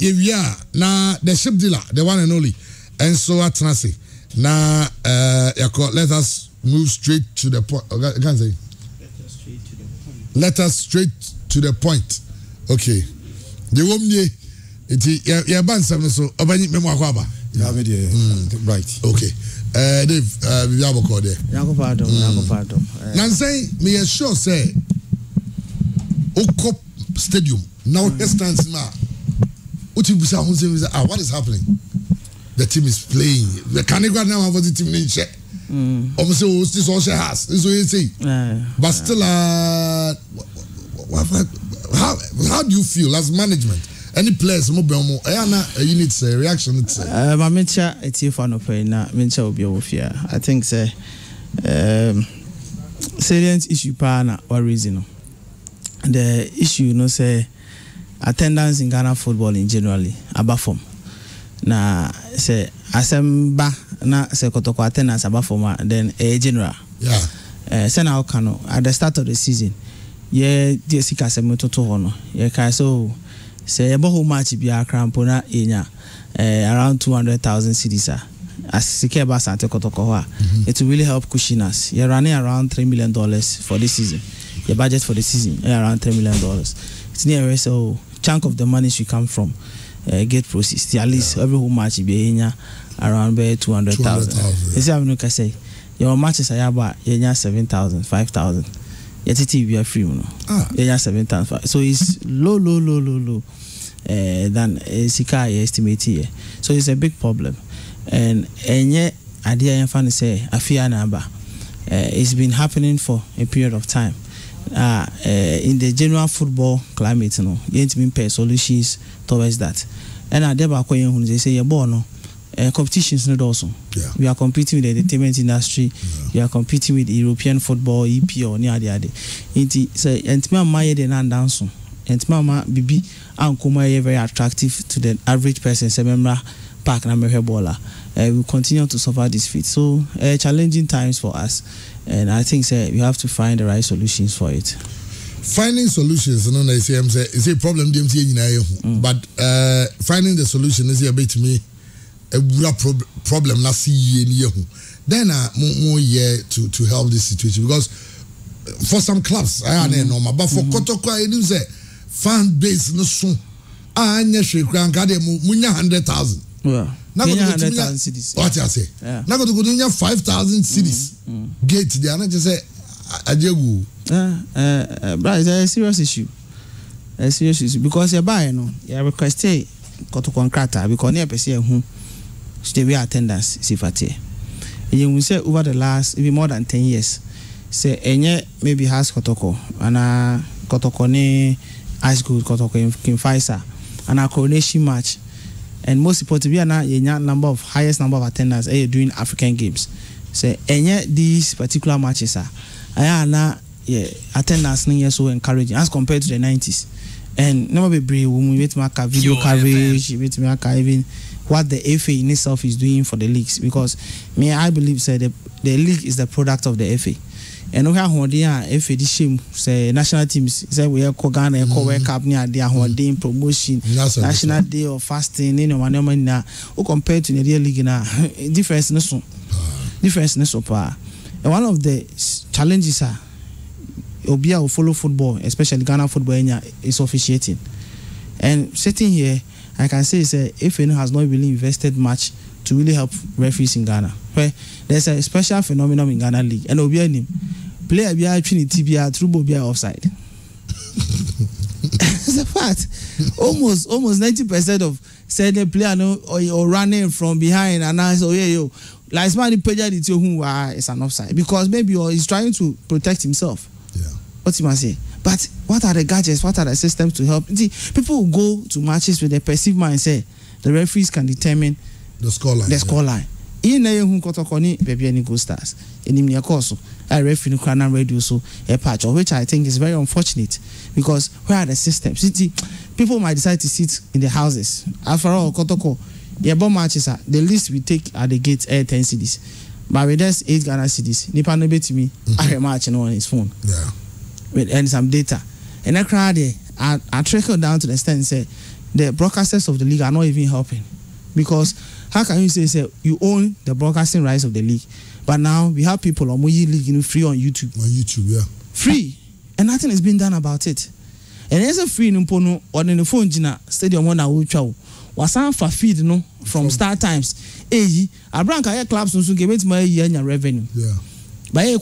yeah, now the ship dealer, the one and only, and so at Nasi. Now, let us move straight to the point. Can say? Let us straight to the point. Okay. The woman, it's your band, so Obani Memoir. Right. Okay. Dave, we have a call there. Nyarko. Now, say, me sure say, Oko Stadium, now it stands now. What is happening? The team is playing. The Canada now have the team in check. Almost this also has. This is what you say. But still, how do you feel as management? Any players, you need a reaction. My mentor, it's you for no pain. Mentor will be over here. I think, say, salient issue, partner, or reason. The issue, say, attendance in Ghana football in generally, above form. Na say asemba na say Kotoko attendance above form, then a general. Yeah. Say now kano at the start of the season. Yeah, dear sika semuto to hono. Yeah, so say ebo match be a crampona enya around 200,000 cedis. As Sike ba Asante Kotoko, it will really help cushion us. You're running around $3 million for this season. Your budget for the season around $3 million. It's near so chunk of the money should come from gate proceeds. At least every home match be around 200,000. You see, I'm not say your matches are about 7,000, 5,000. Your TV are free, you 7,000. So it's low than Sika estimate here. So it's a big problem. And yet, idea and funny say a fear number. It's been happening for a period of time. In the general football climate, you ain't been pay solutions towards that. And I never when they say you're born, competitions not also. Yeah. We are competing with the entertainment industry. We are competing with European football, EP or near the other. Say and my then dance. And mama bibi and kuma very attractive to the average person. Say member park na mehebola. We continue to suffer this feat. So challenging times for us. And I think we have to find the right solutions for it. Finding solutions, it's a problem. But finding the solution is a bit to me a problem. Not see then more year to help this situation because for some clubs I know, but for Kotoko it is a fan base no so. I never grant munya 100,000. Yeah. Now 100,000 cities. What I say? Now go to go 5,000 cities. Gate there. I just say, "Ajegu." But it's a serious issue. A serious issue because you buy, you request Kotoko Nkrata because near person who stay attendance sifate. You will say over the last even more than 10 years, say enye maybe has Kotoko and Kotoko ne high school Kotoko in Faisa and a coronation match. And most importantly, we are now highest number of attendance during African Games. So, these particular matches are attendance so encouraging as compared to the 90s. And never be brave when we wait to video coverage, wait to even what the FA in itself is doing for the leagues. Because I believe the league is the product of the FA. And we have FA this shame say national teams say we are Ghana World Cup near their holding promotion national day of fasting who compared to the real league now difference no so far. And one of the challenges are Obia will follow football, especially Ghana football is officiating. And sitting here I can say FA has not really invested much to really help referees in Ghana. Where there's a special phenomenon in Ghana League and Obia player be actually TBR through Bobia offside. It's a fact. Almost 90% of said the player or running from behind and I say like somebody paid it to who is an offside because maybe he's trying to protect himself. Yeah. What you must say. But what are the gadgets? What are the systems to help? See, people who go to matches with a perceived mindset. The referees can determine the scoreline. In a young Kotokoni, baby, any good stars. In Nyarko, I referee Ukrainian radio so a patch, of which I think is very unfortunate because where are the systems? See, people might decide to sit in the houses. After all, Kotoko, the bomb matches are the least we take at the gate 10 cities. But with us 8 Ghana cities, Nipa no bet me I match on his phone. Yeah. And some data. And I cried there, I trickled down to the stand and say, the broadcasters of the league are not even helping, because how can you say you own the broadcasting rights of the league, but now we have people on Muyi League free on YouTube. On YouTube, yeah. Free, and nothing is being done about it. And there's a free Nimpono or the phone Gina Stadium one Awuchao. Wasan for feed no from Star Times. Abranka clubs also give it my year revenue. Yeah. But there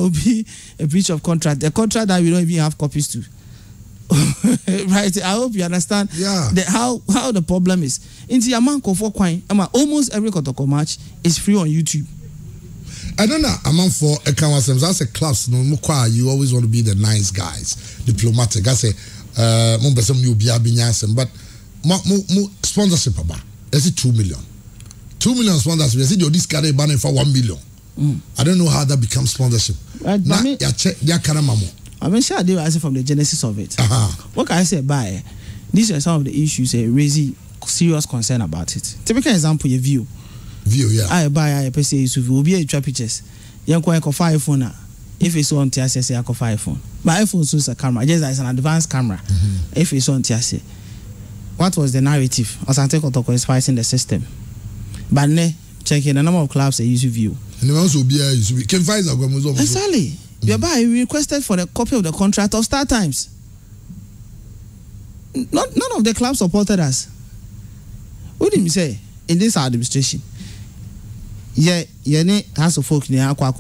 will be a breach of contract. The contract that we don't even have copies to. Right? I hope you understand how the problem is. In the amount of almost every Kotoko match is free on YouTube. I don't know amount for a conversation. That's a class. No, you always want to be the nice guys, diplomatic. I say, but sponsorship about. Let's say 2 million. 2 million sponsorship. You see, this guy banning for 1 million. I don't know how that becomes sponsorship. I'm sure they were from the genesis of it. What can I say by these are some of the issues raising serious concern about it. Typical example, your view, yeah. I buy a PC will be a trap pictures. You can call 5 phone. If it's on TSS, I call 5 phone. My iPhone is a camera, just as an advanced camera. If it's on TSS, what was the narrative? Asante Kotoko is fighting the system. But checking the number of clubs they use view. And the ones will be can find exactly. We requested for the copy of the contract of Star Times. None of the clubs supported us. What did you say in this administration? Has of folk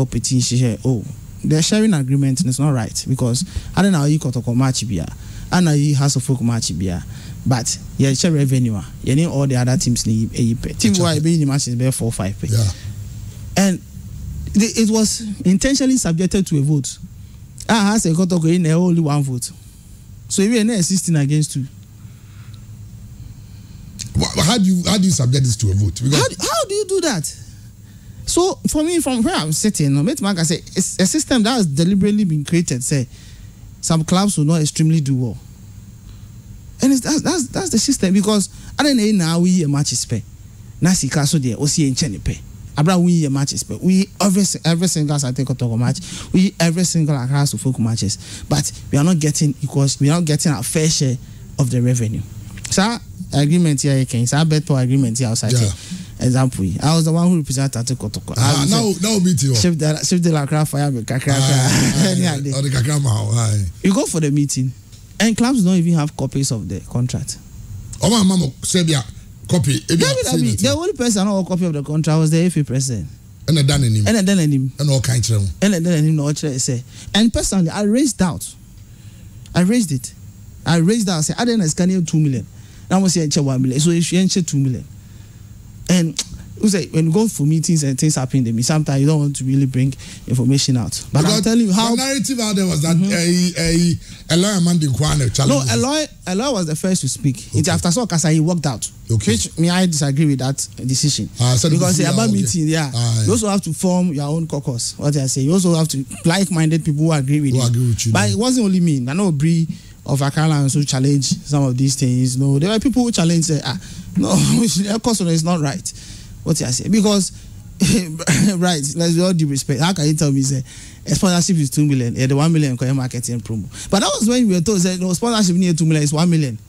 petition. Oh, the sharing agreement is not right because I don't know you Kotoko match beer, and I has of folk match beer, but share revenue. You need all the other teams need a pay. Team Y being the match is bear 4-5 pay. Yeah, and it was intentionally subjected to a vote. Has a Kotoko in only 1 vote, so we are not assisting against 2. How do you subject this to a vote? How do you do that? So for me, from where I'm sitting, I say it's a system that has deliberately been created. Say some clubs will not extremely do well, and that's the system, because I don't know now we a match is pay. Nasi kaso there osi encheni pay. Abra we a match is pay. We every single Asante Kotoko match. We every single across the folk matches, but we are not getting equals. We are not getting our fair share of the revenue. So agreement here, you can say better agreement here outside. Yeah. Example, I was the one who represented Asante Kotoko. Now meet you. Shift the lacra fire with kakra. You go for the meeting, and clubs don't even have copies of the contract. Oh my mama, Serbia copy. The only person who had a copy of the contract was the FA president. And then him. And all kinds of. And then him no say. And personally, I raised doubt. I raised it. I said, I didn't scan 2 million. I was saying 1 million. So if you enter 2 million. And when you go for meetings and things happen to me, sometimes you don't want to really bring information out. But I'm telling you how the narrative out there was that a lawyer man didn't challenge. No, a lawyer was the first to speak. Okay. After so Kasa he walked out. Okay. Which I disagree with that decision. Because about meeting, you also have to form your own caucus. What I say, you also have to like-minded people who agree with you. But it wasn't only me. I know Bree of Akala who challenge some of these things. No, there were people who challenge no, of course it's not right. What I say, because right, let's all due respect. How can you tell me say a sponsorship is 2 million, the 1 million marketing promo? But that was when we were told that no sponsorship near 2 million is 1 million.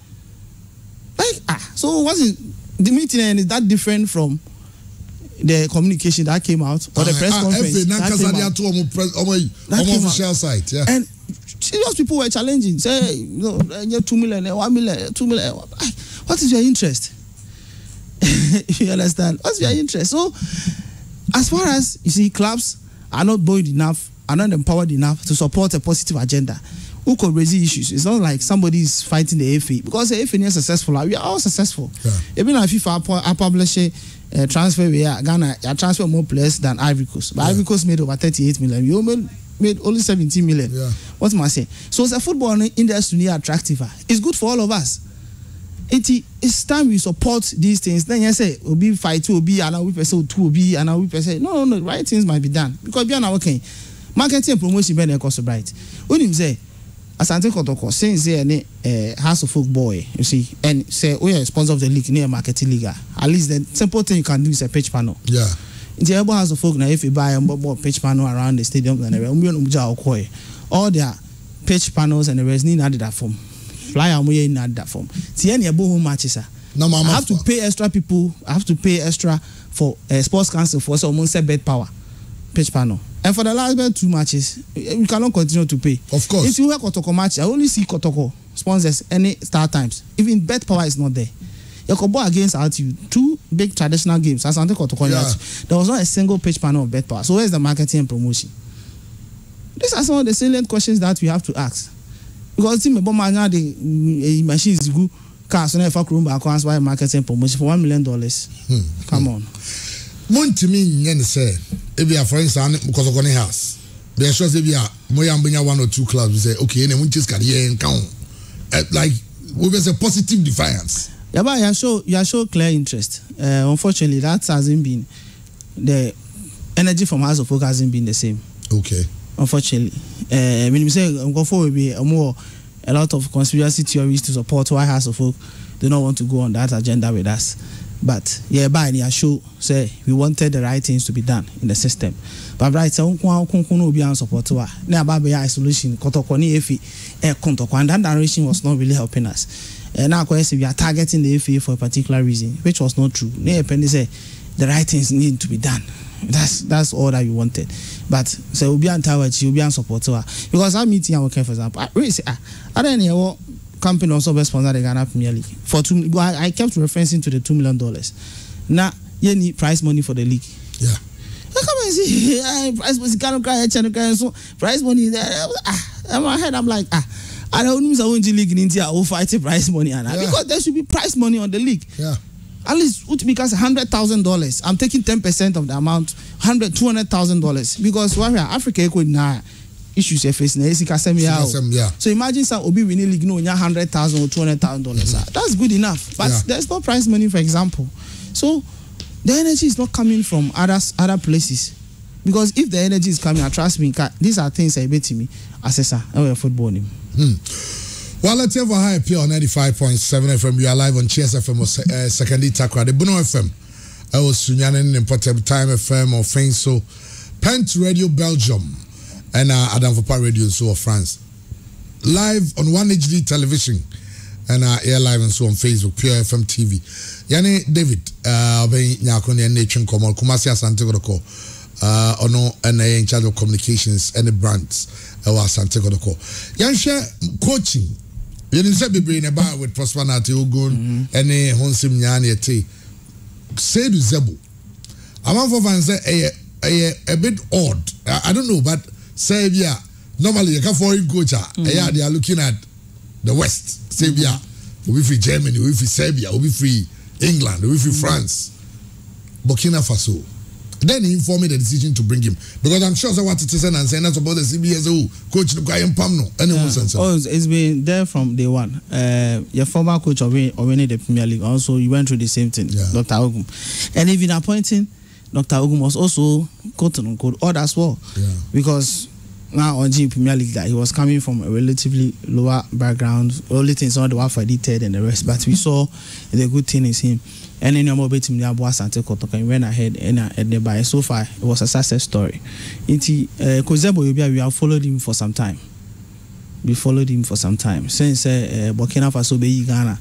Like so what's it, the meeting, and is that different from the communication that came out or the press conference that came out? Official site, yeah. And serious people were challenging, say, 2 million, 1 million, 2 million. What is your interest? You understand? What's your interest? So, as far as you see, clubs are not bold enough, are not empowered enough to support a positive agenda. Who could raise issues? It's not like somebody is fighting the FA, because the FA is successful. We are all successful. Even if FIFA publish a transfer where Ghana transfer more players than Ivory Coast, but Ivory Coast made over 38 million. You made only 17 million. Yeah. What am I saying? So, the football industry is attractive. It's good for all of us. It's time we support these things. Then you say, "Will be fight, will be and we person 2 will be and we person." No, right things might be done, because we are now working. Marketing and promotion better cost right. When you say Asante Kotoko, since any House of Folk boy, you see, and say we are a sponsor of the league near marketing league. At least the simple thing you can do is a page panel. Yeah. In the House of Folk now, if you buy a more page panel around the stadium and all their page panels and the rest need added that form. flyer moye in that form. See any home matches no, I have to pay extra people. I have to pay extra for sports council for someone say bed power pitch panel. And for the last 2 matches, we cannot continue to pay. Of course. If you have Kotoko match, I only see Kotoko sponsors any start times. Even bet power is not there. Yakobo against RTU, 2 big traditional games. Asante Kotoko. There was not a single pitch panel of bet power. So where's the marketing and promotion? These are some of the salient questions that we have to ask. Because the machines go cars on for room accounts by marketing promotion for $1 million. Come on. Montimi yen say if you are for instance because of house. They sure say we are moyambunya 1 or 2 clubs we say okay and just career and count like we was a positive defiance. Yeah, but you show clear interest. Unfortunately that hasn't been the energy from House of Folk hasn't been the same. Okay. Unfortunately. When you say go forward be a lot of conspiracy theories to support why House of Folk do not want to go on that agenda with us. But yeah, by the show say we wanted the right things to be done in the system. But right, so no be on support to na about isolation, Kotoko ni efi Kotoko, and that direction was not really helping us. Now we are targeting the FA for a particular reason, which was not true. Say the right things need to be done. That's all that you wanted. But so we'll be on tower, you'll be on support to her. Because I'm meeting our for example. I really say I don't know company also best sponsor the Ghana Premier League for I kept referencing to the $2 million. Now you need prize money for the league. Yeah. I come and see prize money cannot cry, so prize money there. In my head I'm like I don't know I want to league in India or fight prize money because there should be prize money on the league. Yeah. At least because $100,000. I'm taking 10% of the amount, $200,000 because why Africa could now issues facing yeah. So imagine some Obi winning league no $100,000 or $200,000. That's good enough. But there's no prize money, for example. So the energy is not coming from other places. Because if the energy is coming, trust me, these are things I bet to me assessor and football him. Well, let's have a high appeal on 95.7 FM. We are live on Cheers FM or secondly Takra. The Bono FM. I was Sunyanen in Portable Time FM or Fainso. Pent Radio Belgium. And Adam Fopa Radio so of France. Live on 1HD television. And air live and so on Facebook. Pure FM TV. Yane David. Nyarko ni Nation Komal. Kumasi Asante Kotoko. Ono and in charge of communications and the brands. Asante Kotoko. Yansha coaching. You didn't say be bring about with Prosperity Ogun and a Honsim Nyani T. Say to Zebu. I'm for fans say a bit odd. I don't know, but say yeah. Normally you can foreign coach. Yeah, they are looking at the West. Say yeah, we free Germany, we free Serbia, we free England, we free France, Burkina Faso. Then he informed me the decision to bring him because I'm sure what it is and saying that's about the CBS coach it's been there from day one. Your former coach of winning the Premier League also you went through the same thing, Dr. Ogum, and even appointing Dr. Ogum was also quote unquote odd as well, because now on G Premier League that he was coming from a relatively lower background, only things not the one for detailed and the rest, but we saw the good thing is him. And then your team Asante Kotoko went ahead and by so far it was a success story. Kozebo we have followed him for some time. We followed him for some time since Burkina Faso be Ghana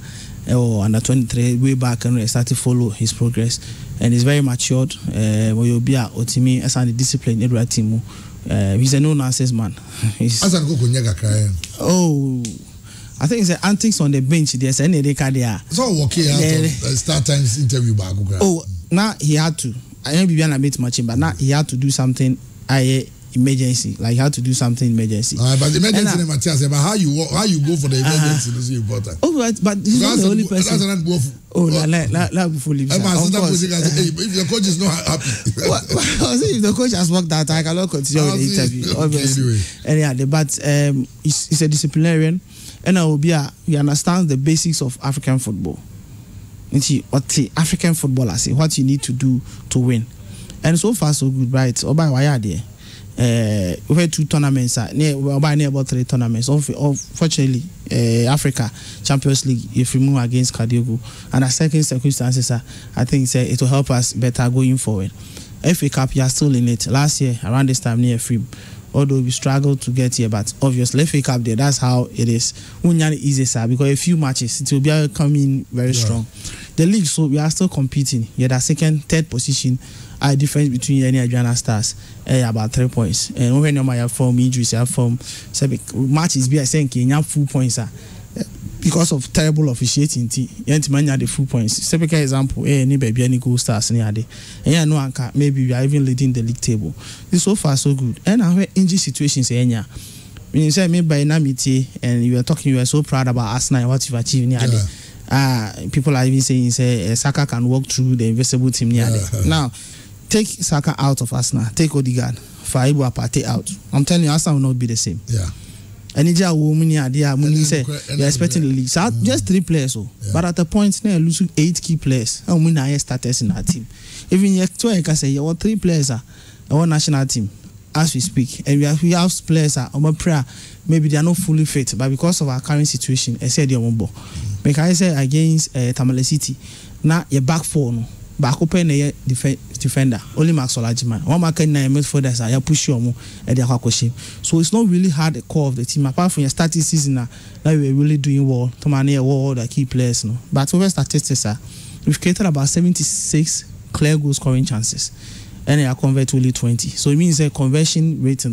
under 23 way back and we started to follow his progress and he's very matured. We be a Otimi as a disciplined every team. He's a no nonsense man. I think it's the antics on the bench. There's any there. So okay, start times interview back. Oh, now he had to. I know Bibiana made much, but now he had to do something. Emergency, like he had to do something emergency. But the emergency, Matthias, but how you go for the emergency is important. Oh, but he's not the only person. If your coach is not happy, if the coach has worked out, I cannot continue with the interview. Obviously, anyway, but he's a disciplinarian. And he understands the basics of African football. And what the African footballer say, what you need to do to win. And so far so good, right? Or by why are there? We had 2 tournaments, about 3 tournaments. Unfortunately, Africa Champions League, if we move against Kotoko, and the second circumstances, I think it will help us better going forward. FA Cup, you are still in it. Last year, around this time, near free. although we struggled to get here, but obviously FA Cup there, that's how it is. Unyani easy, sir, because a few matches it will be coming very strong. The league, so we are still competing. Yeah, that second, third position. Our difference between any Adriana Stars about 3 points. And when you have form injuries, you have form matches be saying you have full points because of terrible officiating. You have the full points. Typical example, any baby any goal stars near day. And you know maybe we are even leading the league table. This so far so good. And our injury situations when you say maybe by Namiti and you were so proud about Arsenal and what you've achieved near day. People are even saying say Saka can walk through the invisible team near day. Now take Saka out of Arsenal, take Odegaard, Faibu Apate out. I'm telling you, Arsenal will not be the same. Yeah. And you're expecting the league. So just 3 players. But at the point, now losing 8 key players. And we now starters in our team. Even you can say you 3 players are our national team as we speak. And we have players are on prayer. Maybe they are not fully fit, but because of our current situation, I said you're on board. Because I said against Tamale City, now you're back 4. No. Back open a defender, only Max Olajiman. One market na midfielders are push you at the question. So it's not really hard the core of the team. Apart from your starting season now we're really doing well. To manage all the key players. No. But over statistics we've created about 76 clear goal scoring chances. And they are convert only 20. So it means a conversion rate,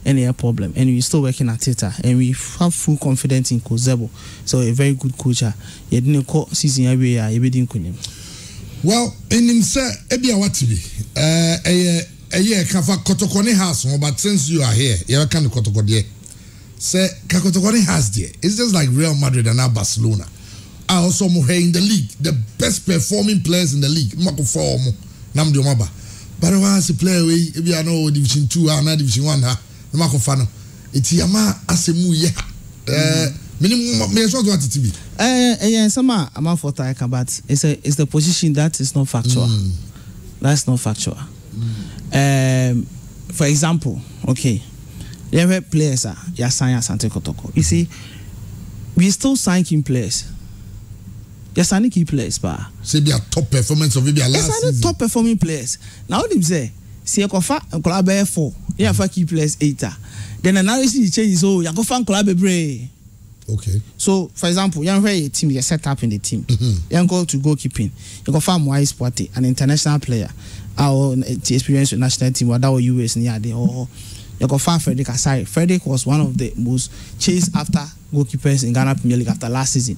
any problem. And we're still working at it. And we have full confidence in Kozebo. So a very good coach. You didn't call season every year, you didn't. Well, in him say, Ebia Watibi, a year Kafa Kotoko house, but since you are here, you can't Kotoko there. Say Kotoko house there. It's just like Real Madrid and now Barcelona. I also more in the league, the best performing players in the league. Mako form, Namdi Maba. But I want to play away, if you are no Division 2 or Division 1, Mako Fano. It's Yama Asemu, minimum measures what it be. Yeah, some amount for Taika, but it's the position that is not factual. That's not factual. For example, okay, there were players you sign Asante Kotoko. You see, we still signing players. You're signing key players, but say be a top performance of maybe a last season. Top performing players. Now what him say? See, Kofa club 4. Yeah, for key players 8. Then analysis changes. Oh, you go fan club bre. Okay. So, for example, you have a team, you set up in the team. You go to goalkeeping. You go find Wise Sporty, an international player. Our experience with national team, that was US near the or you go find Frederick Asari. Frederick was one of the most chased after goalkeepers in Ghana Premier League after last season.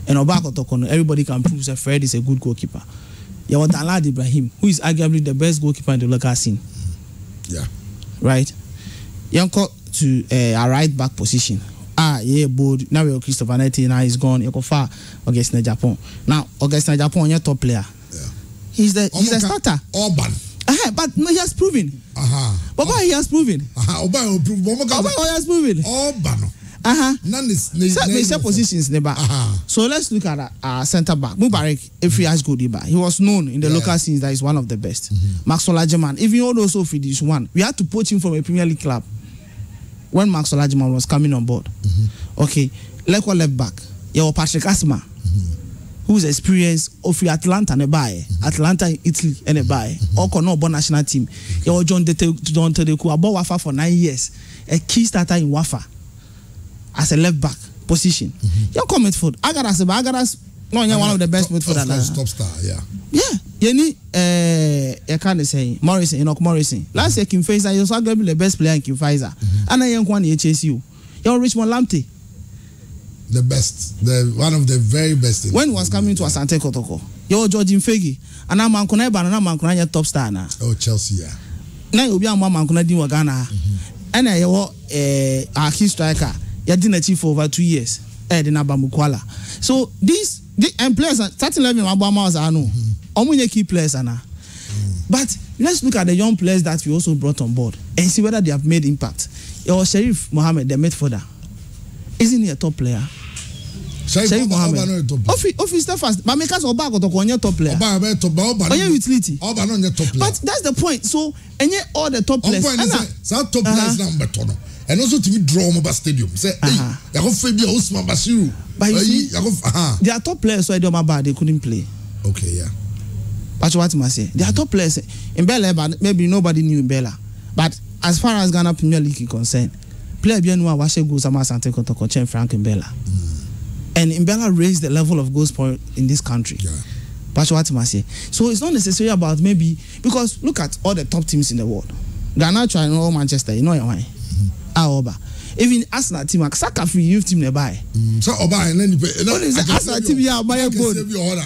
And Kotoko, everybody can prove that Fred is a good goalkeeper. You have Dalad Ibrahim, who is arguably the best goalkeeper in the local scene. Yeah. Right? You go to a right back position. Yeah, bold. Now we're Christopher Netti, now he's gone. You go far Augustine Japan. Now, Augustine Japan, your top player. Yeah. He's the starter. Urban. But no, he has proven. Baba, he has proven. Oba has proven. Urban. None is positions never. So let's look at our centre back. Mubarak, if he has good, he was known in the local scenes that he's one of the best. Max Olajiman, even also for this one, we had to poach him from a Premier League club. When Max Olajiman was coming on board. Okay, left back. You have Patrick Asma, who's experienced of Atlanta and a buy, Atlanta in Italy and a buy, or no national team. You have John Tedeku about Wafa for 9 years, a key starter in Wafa as a left back position. You come midfield. Agaras, no, you're one of the best midfielders. Top star, yeah. Yeah, you need I can't say Morrison, Enoch Morrison. Last year, Kim Faisal, you saw the best player in Kim Faisal. And I am one HSU. You're Richmond Lamptey. The best, one of the very best. When was coming to Asante Kotoko, you're George Fegi, and I'm Mankuna Banana Mankuna top star now. Oh, Chelsea, yeah. Now you'll be a Mankuna Di Wagana. And I our key striker, you didn't achieve for over 2 years. Mukwala. So these players are starting 11 Obama are no. Only key players are now. But let's look at the young players that we also brought on board and see whether they have made impact. Your Sheriff Mohammed, the midfielder, isn't he a top player? Sheriff Mohammed. Office the first, but make us Oba Kotoko on top player. Oba utility. Oba on your top player. But that's the point. So and yet all the top players. Top players number 2. And also to draw Moba Stadium. Say, you have Fabio Osman Basiru. But you see, they are top players, so they couldn't play. Okay, yeah. That's what I say. They are top players in Bella, but maybe nobody knew in Bella. But as far as Ghana Premier League is concerned, player bien wa washe goals ama Asante Kotoko chen Frank Mbella. And Mbella raised the level of goals point in this country. Yeah. So it's not necessarily about maybe because look at all the top teams in the world. Ghana try all Manchester, you know why? Oba. Even Arsenal team, Saka free youth team nearby. So Oba and then Arsenal team ya my board.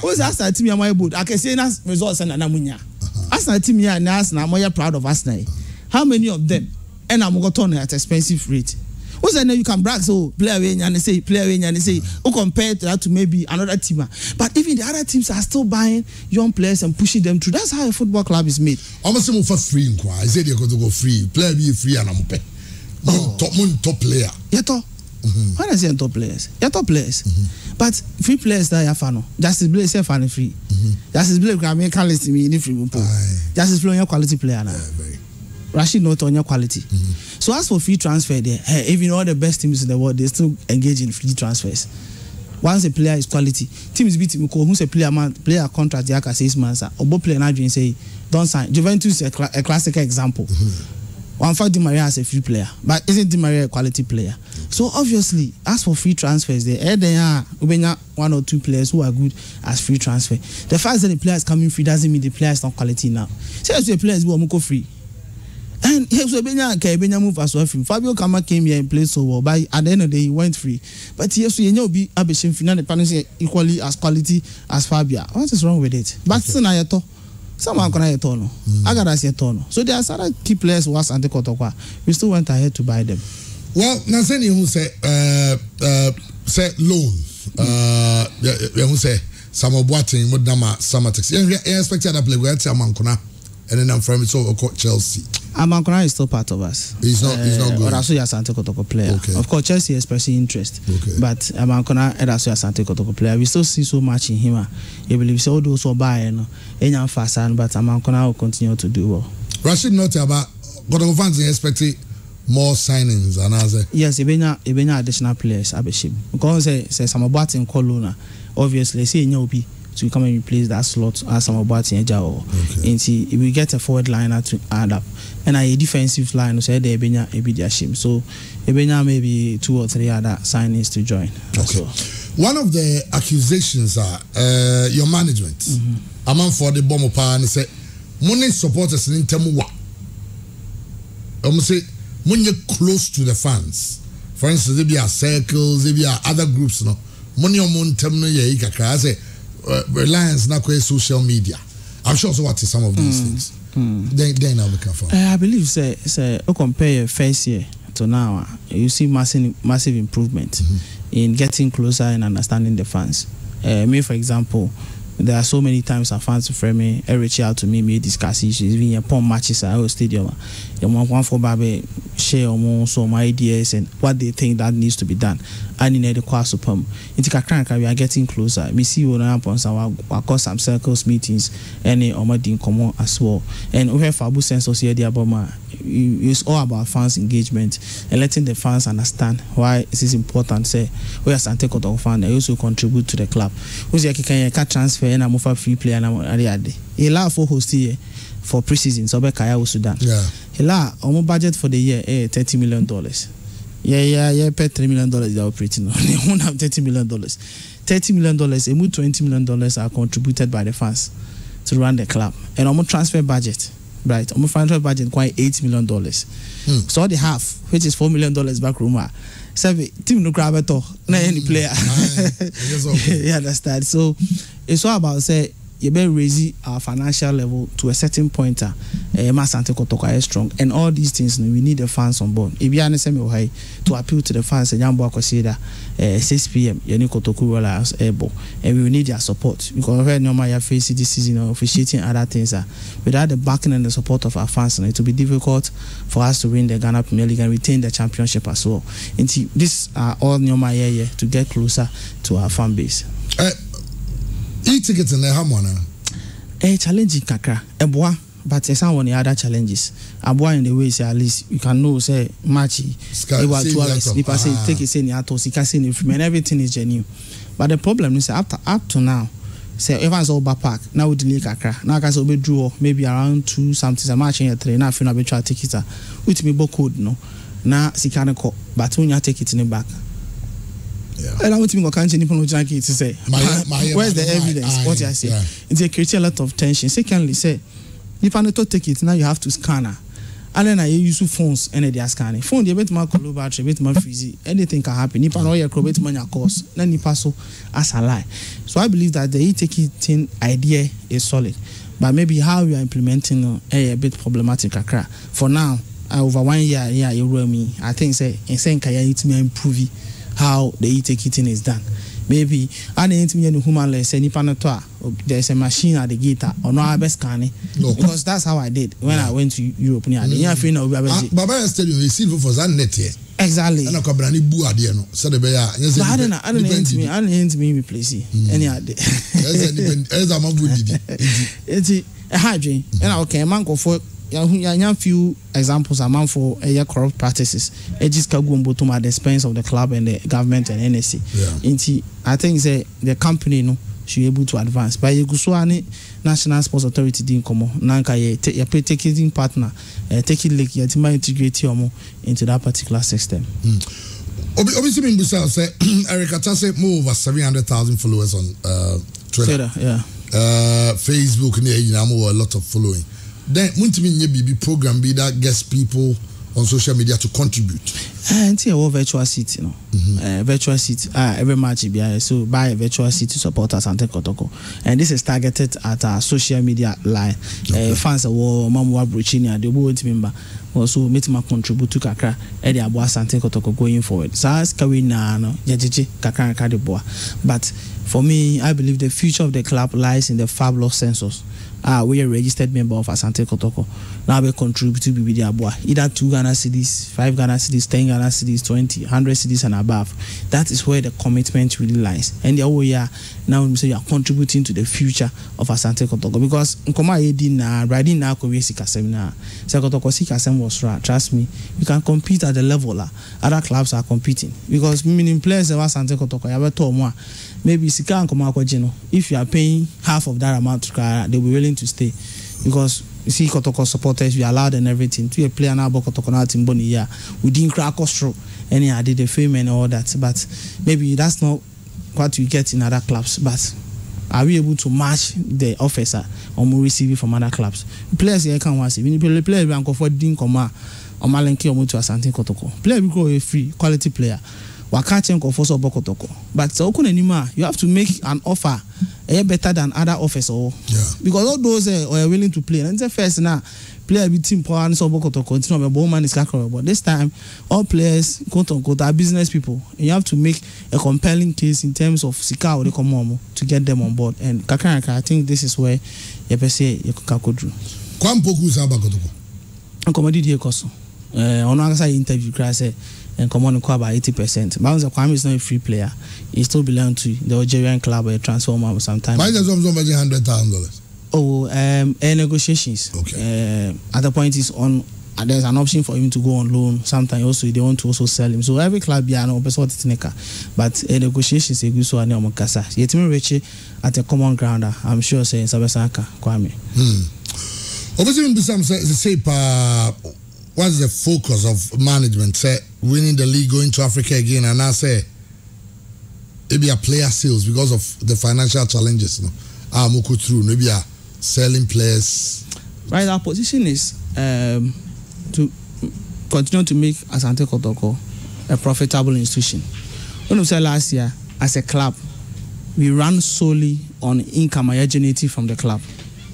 What's Arsenal team ya my board? I can say that's results and Namunya. Arsenal team ya and Arsenal, I'm proud of Arsenal. How many of them? And I'm going to turn at expensive rate. What's that? You can brag so player away and say player away and say who compared that to maybe another team. But even the other teams are still buying young players and pushing them through. That's how a football club is made. Almost some for free inquire. I said you're going to go free. Player be free and I'm pay. Top player. Yato. When I say top players, you're top players. But free players that are fan. Justice Blake say fan free. Justice Blake can make list me in free. Justice Blake your quality player now. Rashid not on your quality. So as for free transfer there, even all the best teams in the world, they still engage in free transfers. Once a player is quality, teams beat him who's a player contract the 6 months, or both player now say don't sign. Juventus is a classic example. One fact Di Maria is a free player, but isn't Di Maria a quality player? So obviously, as for free transfers, there are one or two players who are good as free transfer. The fact that the player is coming free doesn't mean the player is not quality now. Say the players who are free. And he was a move as well. Fabio Kama came here and played so well, but at the end of the day, he went free. But he also, be Abishim Finan, the partners equally as quality as Fabio. What is wrong with it? But still, someone can I turn. I got to say turn. So there are some key players who was Asante Kotoko. We still went ahead to buy them. Well, Nanseni who say loan. Who say some of what in Modama Samatex. You expect that play where Mankona. And then I'm from Chelsea. Amankona is still part of us. He's not good. Or also Asante Kotoko player. Okay. Of course, Chelsea expressing interest. Okay. But Amankona and also Asante Kotoko player. We still see so much in him. You believe so those who buy any fast but Amankona will continue to do well. Rashid not about Kotoko fans expecting more signings and as yes, even additional players Abishim. Because say some about in Colonna, obviously say Nyobi. To come and replace that slot as some about in Jao. And see, if we get a forward liner to add up, and a defensive line, so they be shim. So, maybe 2 or 3 other signings to join. Okay. One of the accusations are your management. Among for the bomber power and say, money supporters in Temuwa. Say, when you're close to the fans, for instance, there be a circles, there be other groups, no money on Montemno Yaka say. Reliance na social media. I'm sure so what is some of these things. Then I'll be careful. I believe say compare your first year to now, you see massive improvement in getting closer and understanding the fans. Me for example, there are so many times our fans frame me, reach out to me discuss issues, even upon matches at our stadium. One for Babe share some ideas and what they think that needs to be done. And in the course of it's we are getting closer. We see what happens. I call some circles meetings, any Omadin common as well. And we have Fabu sense of the Aboma. It's all about fans engagement and letting the fans understand why it is important. Say we are Asante Kotoko fan, they also contribute to the club. We say can transfer and move a free player and a lot for host here for pre-season. So Kaya Sudan. Yeah. Our budget for the year $30 million. Yeah, pay $3 million they are operating on. They won't have $30 million. $30 million, $20 million are contributed by the fans to run the club. And our transfer budget, right? Our transfer budget quite $8 million. So all the half, which is $4 million back room. Team no grab at all, not any player. You understand? So it's all about say you better raise our financial level to a certain point. Asante Kotoko is strong, and all these things we need the fans on board. If you understand me, to appeal to the fans, and Jambo consider 6 p.m. You Kotoko roll as able, and we will need their support because right now my face this season officiating other things. Without the backing and the support of our fans, it will be difficult for us to win the Ghana Premier League and retain the championship as well. And these are all my year to get closer to our fan base. E-tickets in the Hamwana. Challenging kakra. But there's some of the other challenges. In the way say at least you can know say matchy. About 2 hours. People say take it say and everything is genuine. But the problem is up to now, say Evans over park now with delay kakra now can say draw maybe around 2 something a match in 3 now feel na be try take it with me book code no na sika ne ko but when you take it in the back and I want to can't any point to say where's the evidence what I say it creates a lot of tension. Secondly say if I not take it now you have to scan her. And then I use phones and they are scanning. Phone, they bet my low battery, bet my freezy. Anything can happen. If I know your crowd, money course, then you pass so as a lie. So I believe that the e-ticketing idea is solid, but maybe how we are implementing a bit problematic. For now, over 1 year, you roll me. I think say in saying can you need me improve how the e-ticketing is done. Maybe I need me human less any panatoa. There's a machine at the gate or no I best scanning because that's how I did when I went to Europe. Yeah, feel no Baba tell you receive for that net here. Exactly. And I can brand new idea no. So the bear. I don't me replace any idea. As I'm a good it's a hygiene and okay man go for few examples among for corrupt practices. It just can go to at the expense of the club and the government and NSC. I think the company no should be able to advance. But you go so any National Sports Authority didn't come on. Nanka ye taking partner, take it like you to integrate your into that particular system. Obviously, Mbusa say Eric Atase more over 700,000 followers on Twitter. Facebook, a lot of following. Then, Muntimi BB program be that gets people on social media to contribute. And see a virtual seat, you know, virtual seat. Every match be so buy a virtual seat to support Asante Kotoko, and this is targeted at our social media line. Fans war Mamwa Bruchinia, the board member also meet my contribute to Kakra. Eddie Abu Asante Kotoko going forward. So as Kawina no Yajichi Kakra Kadiboa. But for me, I believe the future of the club lies in the fabulous census. We are a registered member of Asante Kotoko. Now we contribute to BBD Abua. Either 2 Ghana cedis, 5 Ghana cedis, 10 Ghana cedis, 20, 100 cedis and above. That is where the commitment really lies. And the whole year now we say you are contributing to the future of Asante Kotoko because Nkoma Edina riding now Korea Sikasem na. Kotoko Sikasem was right. Trust me, we can compete at the level other clubs are competing because meaning players of Asante Kotoko you have more. Maybe Sika and Komako, if you are paying half of that amount, they'll be willing to stay. Because you see, Kotoko supporters, we allowed and everything. To a player now, Kotoko now, Timboni, yeah, we didn't crack us through. And I did the fame and all that. But maybe that's not what you get in other clubs. But are we able to match the officer or more receive from other clubs? Players here can't watch it. When you play, we can go for Dinkoma or Malenki or to Asante Kotoko. Player we go a free quality player. Kotoko. But you have to make an offer better than other offers because all those are willing to play. And the first now player with team power and so Kotoko. But this time all players quote unquote are business people. And you have to make a compelling case in terms of Sika or the Komomo to get them on board. And Kakaraka, I think this is where you can say you can go through. Kwampoku Samba Kotoko. Komodi Koso. On our interview class and come on about 80%. But Kwame is not a free player. He still belongs to the Algerian club or transformer sometimes. Why does $100,000? Oh, negotiations. Okay. At the point is on. There's an option for him to go on loan. Sometimes also they want to also sell him. So every club yeah no person but negotiations a good so ane omokasa. Yet me reach at a common ground. I'm sure say Sabasaka Kwame. Obviously, say what's the focus of management? Say winning the league, going to Africa again, and I say maybe a player sales because of the financial challenges. Moko through maybe a selling players. Right, our position is to continue to make Asante Kotoko a profitable institution. When we said last year, as a club, we ran solely on income generated from the club.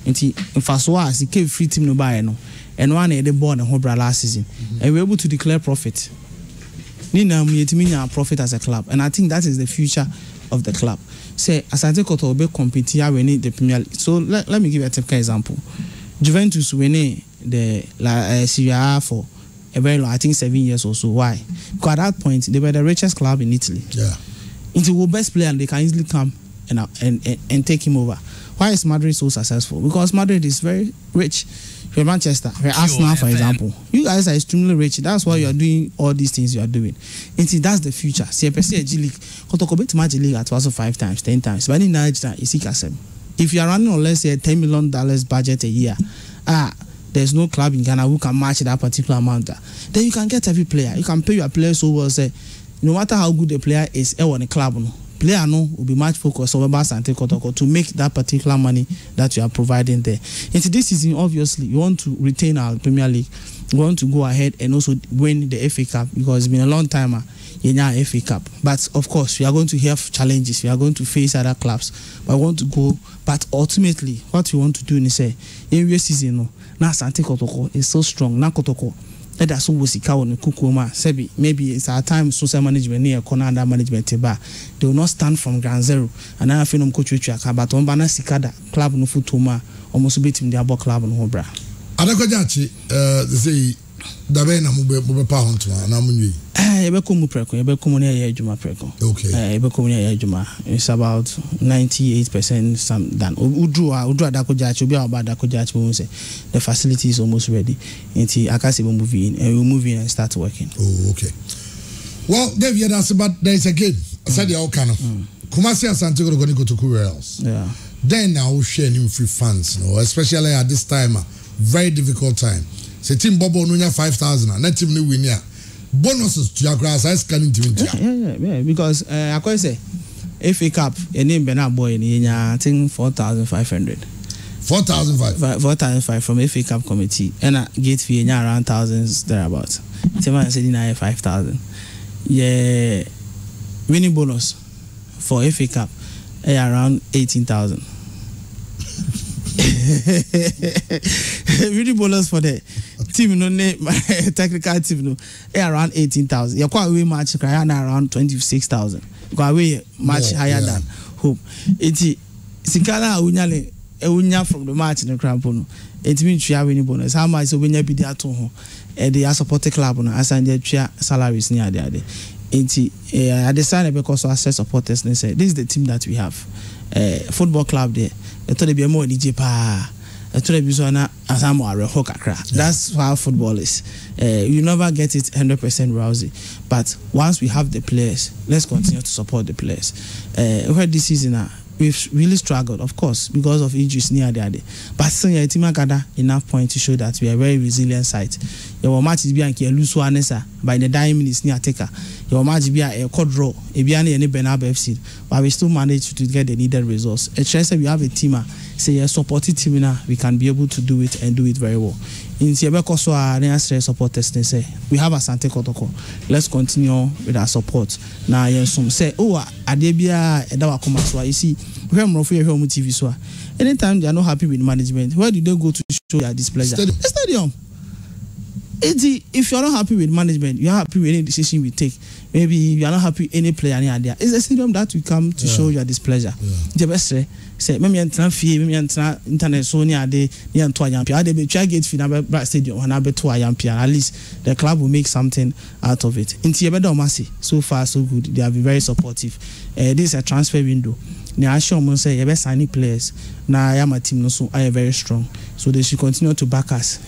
In first was it came free team no buy no. And one had the board and whole last season, and we were able to declare profit. Nina we profit as a club, and I think that is the future of the club. Say Asante Kotoko be compete here we need the Premier League. So let me give you a typical example. Juventus winning the Serie A for a very long, I think 7 years or so. Why? Because at that point they were the richest club in Italy. Yeah. Into the best player, they can easily come and take him over. Why is Madrid so successful? Because Madrid is very rich. For Manchester, for Arsenal, for example, you guys are extremely rich. That's why you are doing all these things you are doing. And see, that's the future. See, a G League, Kotoko bet match league at also 5 times, 10 times. But in Nigeria, it's if you are running on, let's say, $10 million budget a year, there's no club in Ghana who can match that particular amount. Then you can get every player. You can pay your players so well. Say, no matter how good the player is, on a club, player will be much focused over Asante Kotoko to make that particular money that you are providing there. Into this season, obviously, you want to retain our Premier League. We want to go ahead and also win the FA Cup because it's been a long time in our FA Cup. But of course, we are going to have challenges. We are going to face other clubs. But we want to go. But ultimately, what we want to do is say, in this season, now Asante Kotoko is so strong. Now Kotoko. That's always Sebi. Maybe it's our time social management near Conanda management they will not stand from ground zero. And I feel coach but on Bana Sikada club no futuma almost beat him the abo club no bra. Adakojachi they say Dabena mube pa honto na munyi. Ebekomu preko, ebekomu ne ya ejuma preko. Okay. Ebekomu ne ya ejuma. It's about 98% some done. Udru Adakojachi obi about Adakojachi we say the facility is almost ready. Nti akase we move in and we move in and start working. Oh, okay. Well, David, that's about there is a game. I said the Okano. Kumasi Asante go to Kotoko. Yeah. Then I will share new free funds, especially at this time, very difficult time. Say team Bobo Nunya 5,000, and that team no win here. Bonuses to your grass, I scanning to yeah, because I could say FA Cup, a name Bena boy in I think 4,500. 4,500 from FA Cup committee, and I gate fee around thousands thereabouts. Someone said in 5,000. Yeah, winning bonus for FA Cup around 18,000. Winning bonus for the team no technical team no around 18,000. You quite away match around 26,000. Go away much higher than hope. It's Sikala unya from the match in the crampono. It means you have winning bonus. How much when you be there to home? They are supporting club no assign their salaries near there. I decided because I said supporters and say this is the team that we have. Football club there. I thought be more DJ pa. I thought be so na asamo kakra. That's how football is. You never get it 100% rousy. But once we have the players, let's continue to support the players. Where this season we've really struggled, of course, because of injuries near the other. But still, your team gather enough points to show that we are a very resilient side. Your match is being lose one by the 9 minutes near taker. Your match be a code draw, a Biani and a Benab FC, but we still manage to get the needed results. A chance we have a team, say a supported team now, we can be able to do it and do it very well. In Siebeko so our supporters they say we have Asante Kotoko. Let's continue with our support. Now some say, oh, Adebia Edawa Kumasi. You see, we have more TV so. Anytime they are not happy with management, where do they go to show their displeasure? The stadium. If you are not happy with management, you are happy with any decision we take. Maybe you are not happy with any player near there. It's the stadium that we come to show your displeasure. The best say, maybe internet so near the near to Ayampia. They be try get final stadium and I bet to Ayampia. At least the club will make something out of it. In Tiabedo so far so good. They have been very supportive. This is a transfer window. Now I sure say you best signing players. Now I am a team so I am very strong. So they should continue to back us.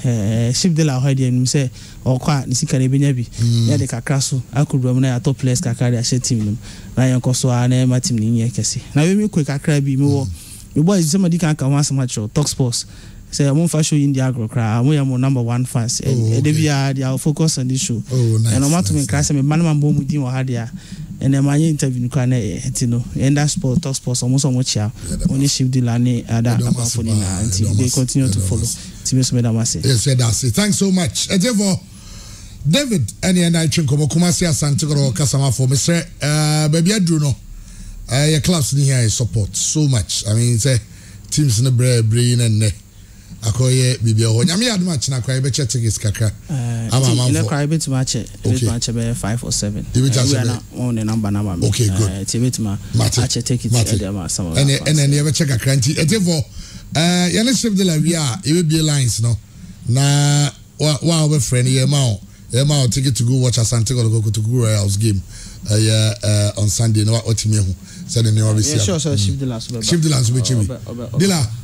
Shift the la already and say or quite nisi Caribbean yeah the Kakaso I could run a top players kakari a team. Now you also are my team in Kesi. Now we quick a crabby more. The boys somebody can come once much or talk sports. Say I won't show in the agro crowd. We are more number one fans. And they are focus on this show. And no matter when class and man boom with you had there. And then my interview and that sport talk sports almost on watch only shift the lane until they continue to follow. Yes, that's it. Thanks so much. Therefore, David, and I think Kumasi Asante Kasama for Mr. Baby Adruno. Your clubs in here support so much. I mean, say teams in the brain and Akoye Bibi Nyami had match na kwa beche tickets kakra. In a cry bit match be 5 or 7. We are not on the number. Okay, good. Tibet ma match take it and then you ever check a cranty. Etevo yana shift the la we are it will be lines no. Na wow we friend ye ma ticket to go watch Asante Kotoko to go Royals game on Sunday no otime hu. Said the new sure shift the last with Dila